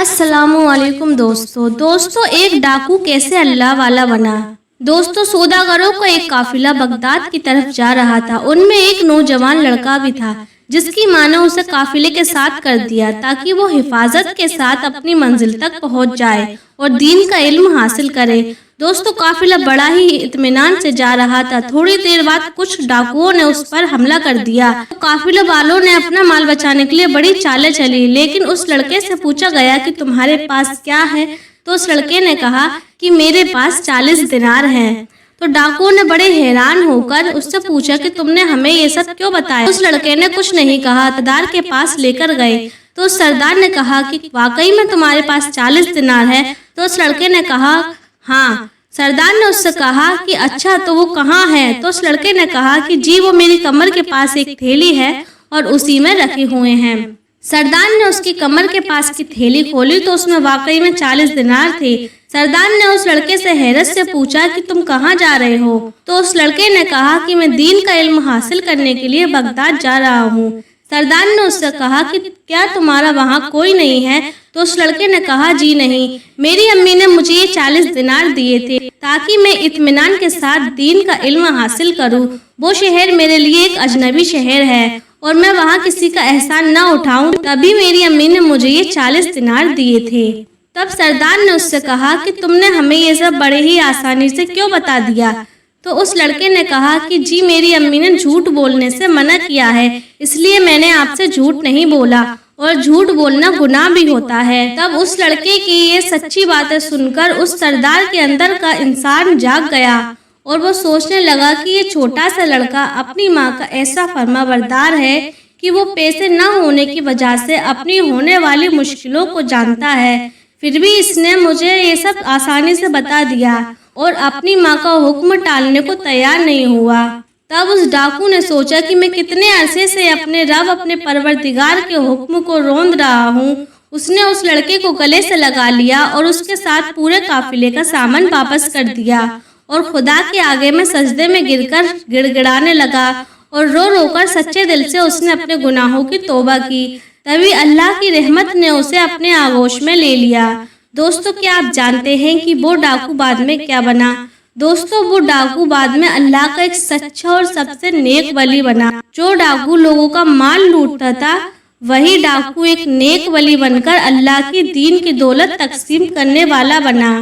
السلام علیکم دوستو ایک ڈاکو کیسے اللہ والا بنا۔ دوستو سوداگروں کا ایک قافلہ بغداد کی طرف جا رہا تھا۔ ان میں ایک نوجوان لڑکا بھی تھا جس کی ماں نے اسے قافلے کے ساتھ کر دیا تاکہ وہ حفاظت کے ساتھ اپنی منزل تک پہنچ جائے اور دین کا علم حاصل کرے۔ دوستو قافلہ بڑا ہی اطمینان سے جا رہا تھا۔ تھوڑی دیر بعد کچھ ڈاکوؤں نے اس پر حملہ کر دیا۔ قافلہ والوں نے اپنا مال بچانے کے لیے بڑی چالیں چلی، لیکن اس لڑکے سے پوچھا گیا کہ تمہارے پاس کیا ہے؟ تو اس لڑکے نے کہا کہ میرے پاس 40 دینار ہیں۔ تو ڈاکوؤں نے بڑے حیران ہو کر اس سے پوچھا کہ تم نے ہمیں یہ سب کیوں بتایا؟ اس لڑکے نے کچھ نہیں کہا، سردار کے پاس لے کر گئے۔ تو اس سردار نے کہا کہ واقعی میں تمہارے پاس 40 دینار ہے؟ تو اس لڑکے نے کہا ہاں۔ سردار نے اس سے کہا کہ اچھا تو وہ کہاں ہے؟ تو اس لڑکے نے کہا کہ جی وہ میری کمر کے پاس ایک تھیلی ہے اور اسی میں رکھے ہوئے ہیں۔ سردار نے اس کی کمر کے پاس کی تھیلی کھولی تو اس میں واقعی میں 40 دینار تھے۔ سردار نے اس لڑکے سے حیرت سے پوچھا کہ تم کہاں جا رہے ہو؟ تو اس لڑکے نے کہا کہ میں دین کا علم حاصل کرنے کے لیے بغداد جا رہا ہوں۔ سردار نے اس سے کہا کہ کیا تمہارا وہاں کوئی نہیں ہے؟ تو اس لڑکے نے کہا جی نہیں، میری امی نے مجھے یہ 40 دینار دیے تھے تاکہ میں اطمینان کے ساتھ دین کا علم حاصل کروں۔ وہ شہر میرے لیے ایک اجنبی شہر ہے اور میں وہاں کسی کا احسان نہ اٹھاؤں، تبھی میری امی نے مجھے یہ 40 دینار دیے تھے۔ تب سردار نے اس سے کہا کہ تم نے ہمیں یہ سب بڑے ہی آسانی سے کیوں بتا دیا؟ تو اس لڑکے نے کہا کہ جی میری امی نے جھوٹ بولنے سے منع کیا ہے، اس لیے میں نے آپ سے جھوٹ نہیں بولا، اور جھوٹ بولنا گناہ بھی ہوتا ہے۔ تب اس لڑکے کی یہ سچی باتیں سن کر اس سردار کے اندر کا انسان جاگ گیا اور وہ سوچنے لگا کہ یہ چھوٹا سا لڑکا اپنی ماں کا ایسا فرما بردار ہے کہ وہ پیسے نہ ہونے کی وجہ سے اپنی ہونے والی مشکلوں کو جانتا ہے، پھر بھی اس نے مجھے یہ سب آسانی سے بتا دیا اور اپنی ماں کا حکم ٹالنے کو تیار نہیں ہوا۔ تب اس ڈاکو نے سوچا کہ میں کتنے عرصے سے اپنے رب اپنے پروردگار کے حکم کو روند رہا ہوں۔ اس نے اس لڑکے کو گلے سے لگا لیا اور اس کے ساتھ پورے قافلے کا سامان واپس کر دیا اور خدا کے آگے میں سجدے میں گر کر گڑ گڑانے لگا اور رو رو کر سچے دل سے اس نے اپنے گناہوں کی توبہ کی۔ تبھی اللہ کی رحمت نے اسے اپنے آغوش میں لے لیا۔ دوستو کیا آپ جانتے ہیں کہ وہ ڈاکو بعد میں کیا بنا؟ دوستو وہ ڈاکو بعد میں اللہ کا ایک سچا اور سب سے نیک ولی بنا۔ جو ڈاکو لوگوں کا مال لوٹتا تھا، وہی ڈاکو ایک نیک ولی بن کر اللہ کی دین کی دولت تقسیم کرنے والا بنا۔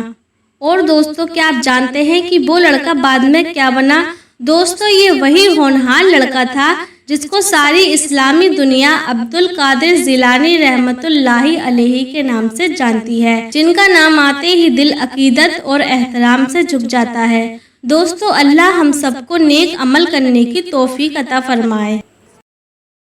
اور دوستو کیا آپ جانتے ہیں کہ وہ لڑکا بعد میں کیا بنا؟ دوستو یہ وہی ہونہار لڑکا تھا جس کو ساری اسلامی دنیا عبد القادر جیلانی رحمت اللہ علیہ کے نام سے جانتی ہے، جن کا نام آتے ہی دل عقیدت اور احترام سے جھک جاتا ہے۔ دوستو اللہ ہم سب کو نیک عمل کرنے کی توفیق عطا فرمائے۔